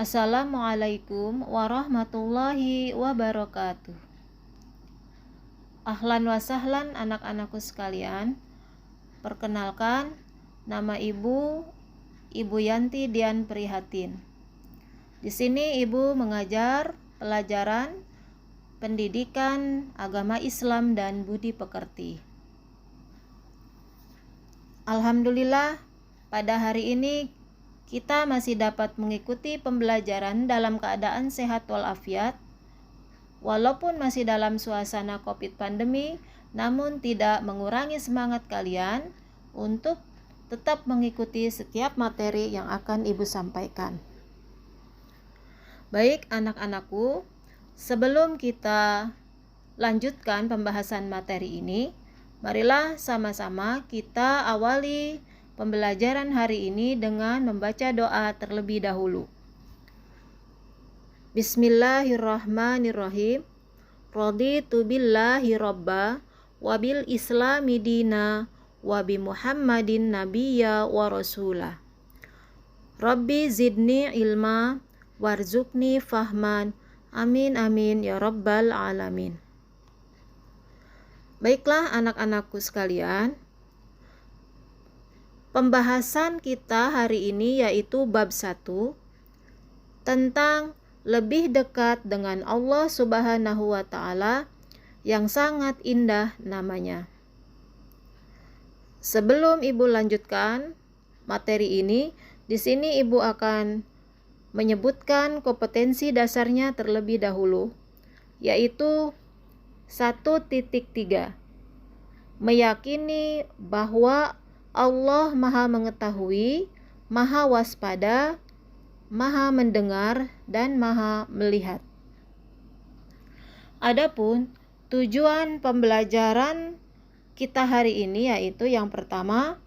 Assalamualaikum warahmatullahi wabarakatuh. Ahlan wa sahlan anak-anakku sekalian. Perkenalkan, nama Ibu Yanti Dian Prihatin. Di sini Ibu mengajar pelajaran pendidikan agama Islam dan budi pekerti. Alhamdulillah, pada hari ini kita masih dapat mengikuti pembelajaran dalam keadaan sehat walafiat. Walaupun masih dalam suasana COVID pandemi, namun tidak mengurangi semangat kalian untuk tetap mengikuti setiap materi yang akan Ibu sampaikan. Baik anak-anakku, sebelum kita lanjutkan pembahasan materi ini, marilah sama-sama kita awali pembelajaran hari ini dengan membaca doa terlebih dahulu. Bismillahirrahmanirrahim. Raditu billahi robba wa bil islami dina wa bi Muhammadin nabiyya wa rasulah. Rabbi zidni ilma warzuqni fahman. Amin amin ya rabbal alamin. Baiklah anak-anakku sekalian, pembahasan kita hari ini yaitu bab 1 tentang lebih dekat dengan Allah Subhanahu wa Ta'ala yang sangat indah namanya. Sebelum Ibu lanjutkan materi ini, di sini Ibu akan menyebutkan kompetensi dasarnya terlebih dahulu, yaitu 1.3. Meyakini bahwa Allah Maha Mengetahui, Maha Waspada, Maha Mendengar, dan Maha Melihat. Adapun tujuan pembelajaran kita hari ini yaitu yang pertama,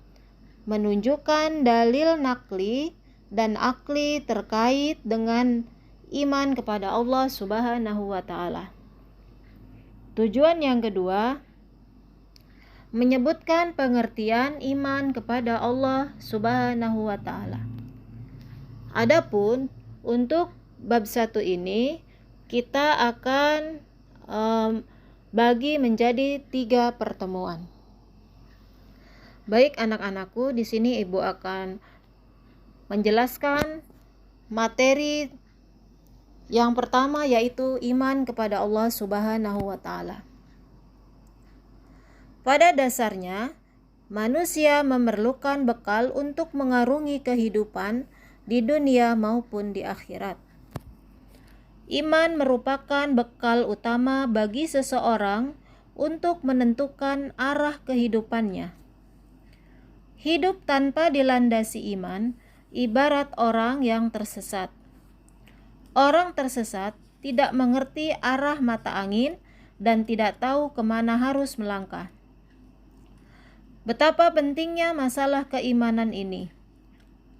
menunjukkan dalil nakli dan akli terkait dengan iman kepada Allah Subhanahu wa Ta'ala. Tujuan yang kedua, menyebutkan pengertian iman kepada Allah Subhanahu wa Ta'ala. Adapun untuk bab 1 ini kita akan bagi menjadi 3 pertemuan. Baik anak-anakku, di sini Ibu akan menjelaskan materi yang pertama yaitu iman kepada Allah Subhanahu wa Ta'ala. Pada dasarnya, manusia memerlukan bekal untuk mengarungi kehidupan di dunia maupun di akhirat. Iman merupakan bekal utama bagi seseorang untuk menentukan arah kehidupannya. Hidup tanpa dilandasi iman ibarat orang yang tersesat. Orang tersesat tidak mengerti arah mata angin dan tidak tahu kemana harus melangkah. Betapa pentingnya masalah keimanan ini,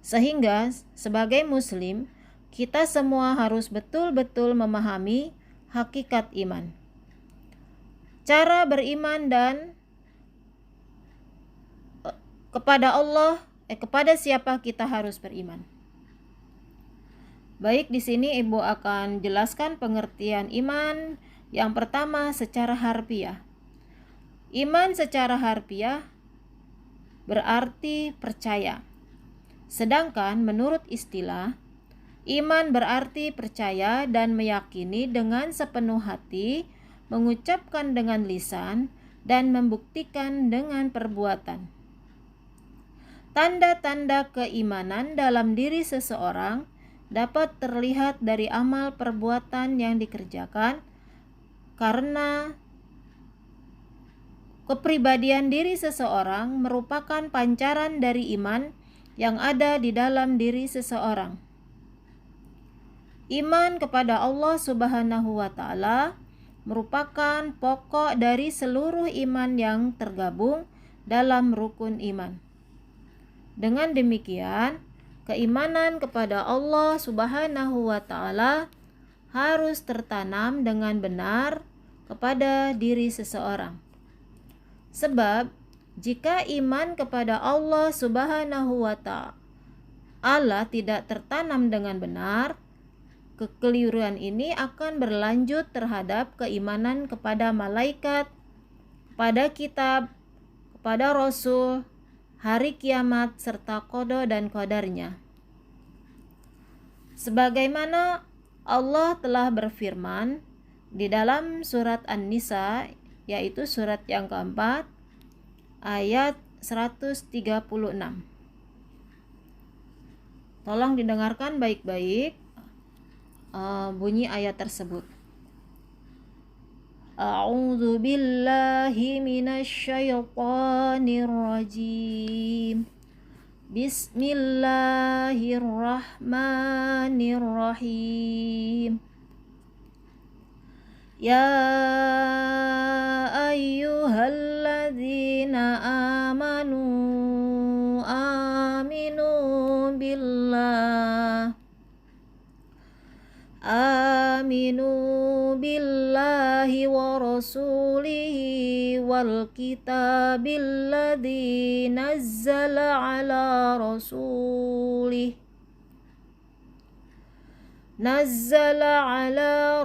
sehingga sebagai muslim kita semua harus betul-betul memahami hakikat iman. Cara beriman dan kepada Allah, kepada siapa kita harus beriman. Baik, di sini Ibu akan jelaskan pengertian iman. Yang pertama secara harfiah. Iman secara harfiah berarti percaya. Sedangkan menurut istilah, iman berarti percaya dan meyakini dengan sepenuh hati, mengucapkan dengan lisan, dan membuktikan dengan perbuatan. Tanda-tanda keimanan dalam diri seseorang dapat terlihat dari amal perbuatan yang dikerjakan, karena kepribadian diri seseorang merupakan pancaran dari iman yang ada di dalam diri seseorang. Iman kepada Allah Subhanahu wa Ta'ala merupakan pokok dari seluruh iman yang tergabung dalam rukun iman. Dengan demikian, keimanan kepada Allah Subhanahu wa Ta'ala harus tertanam dengan benar kepada diri seseorang. Sebab jika iman kepada Allah Subhanahu wa Ta'ala tidak tertanam dengan benar, kekeliruan ini akan berlanjut terhadap keimanan kepada malaikat, kepada kitab, kepada rasul, hari kiamat, serta qada dan qadarnya. Sebagaimana Allah telah berfirman di dalam surat An-Nisa, yaitu surat yang keempat, ayat 136. Tolong didengarkan baik-baik bunyi ayat tersebut. A'udzu billahi minasyaitonir rajim. Bismillahirrahmanirrahim. Ya ayyuhalladzina amanu aminu billah billahi wa rasulihi wal kitabil ladzi nazzala ala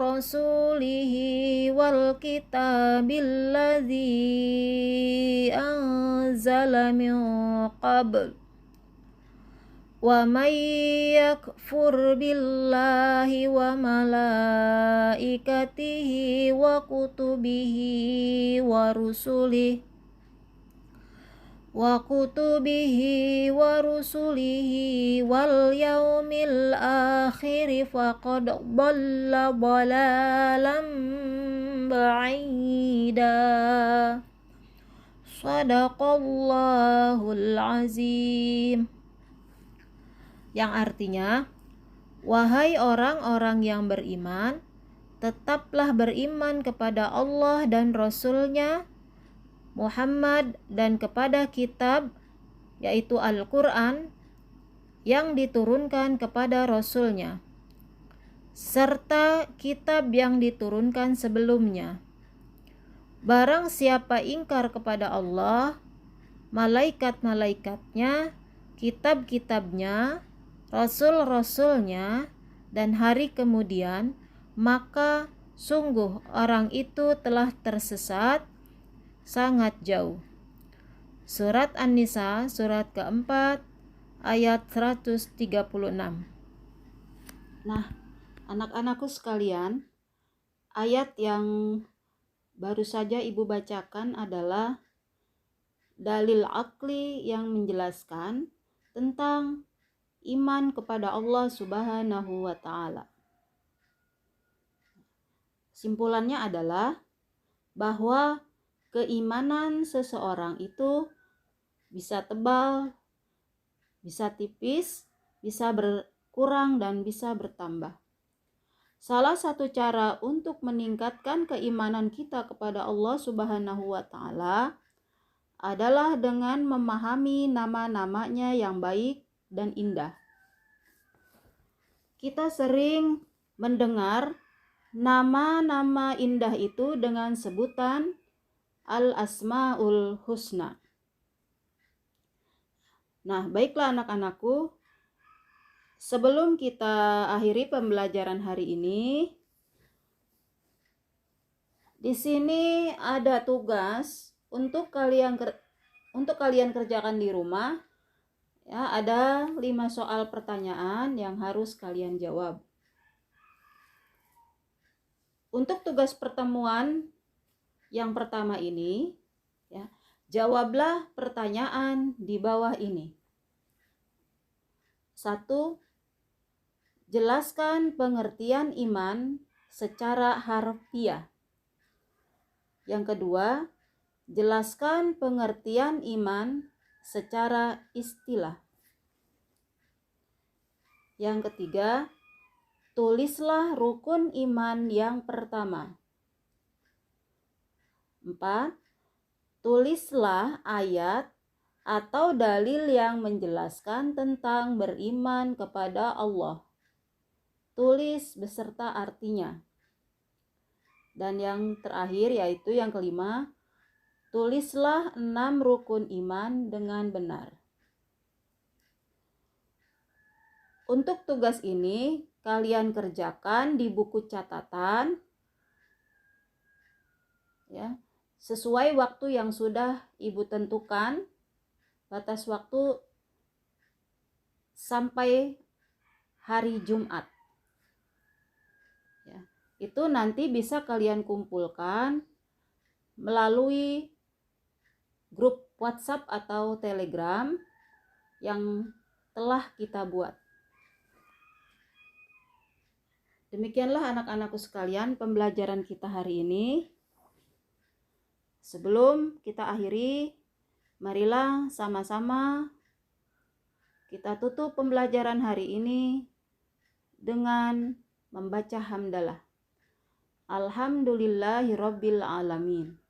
rasulihi wal kitabil ladzi anzala min qabl wa may yakfur billahi wa malaikatihi wa kutubihi wa rusulihi wal yaumil akhir faqad dhalla dhalalan ba'ida. Shadaqallahul azim. Yang artinya, wahai orang-orang yang beriman, tetaplah beriman kepada Allah dan Rasul-Nya Muhammad dan kepada kitab, yaitu Al-Quran, yang diturunkan kepada Rasul-Nya, serta kitab yang diturunkan sebelumnya. Barang siapa ingkar kepada Allah, malaikat-malaikatnya, kitab-kitabnya, rasul-rasulnya, dan hari kemudian, maka sungguh orang itu telah tersesat sangat jauh. Surat An-Nisa, surat keempat, ayat 136. Nah, anak-anakku sekalian, ayat yang baru saja ibu bacakan adalah dalil akli yang menjelaskan tentang iman kepada Allah Subhanahu wa Ta'ala. Simpulannya adalah bahwa keimanan seseorang itu bisa tebal, bisa tipis, bisa berkurang, dan bisa bertambah. Salah satu cara untuk meningkatkan keimanan kita kepada Allah Subhanahu wa Ta'ala adalah dengan memahami nama-namanya yang baik dan indah. Kita sering mendengar nama-nama indah itu dengan sebutan Al-Asma'ul Husna. Nah, baiklah anak-anakku, sebelum kita akhiri pembelajaran hari ini, di sini ada tugas untuk kalian kerjakan di rumah. Ya, ada 5 soal pertanyaan yang harus kalian jawab. Untuk tugas pertemuan yang pertama ini, ya, jawablah pertanyaan di bawah ini. 1. Jelaskan pengertian iman secara harfiah. Yang kedua, jelaskan pengertian iman secara istilah. Yang ketiga, tulislah rukun iman yang pertama. 4. Tulislah ayat atau dalil yang menjelaskan tentang beriman kepada Allah. Tulis beserta artinya. Dan yang terakhir, yaitu yang kelima, tulislah 6 rukun iman dengan benar. Untuk tugas ini, kalian kerjakan di buku catatan ya, sesuai waktu yang sudah Ibu tentukan, batas waktu sampai hari Jumat. Ya, itu nanti bisa kalian kumpulkan melalui grup WhatsApp atau Telegram yang telah kita buat. Demikianlah anak-anakku sekalian pembelajaran kita hari ini. Sebelum kita akhiri, marilah sama-sama kita tutup pembelajaran hari ini dengan membaca hamdalah. Alhamdulillahirabbil alamin.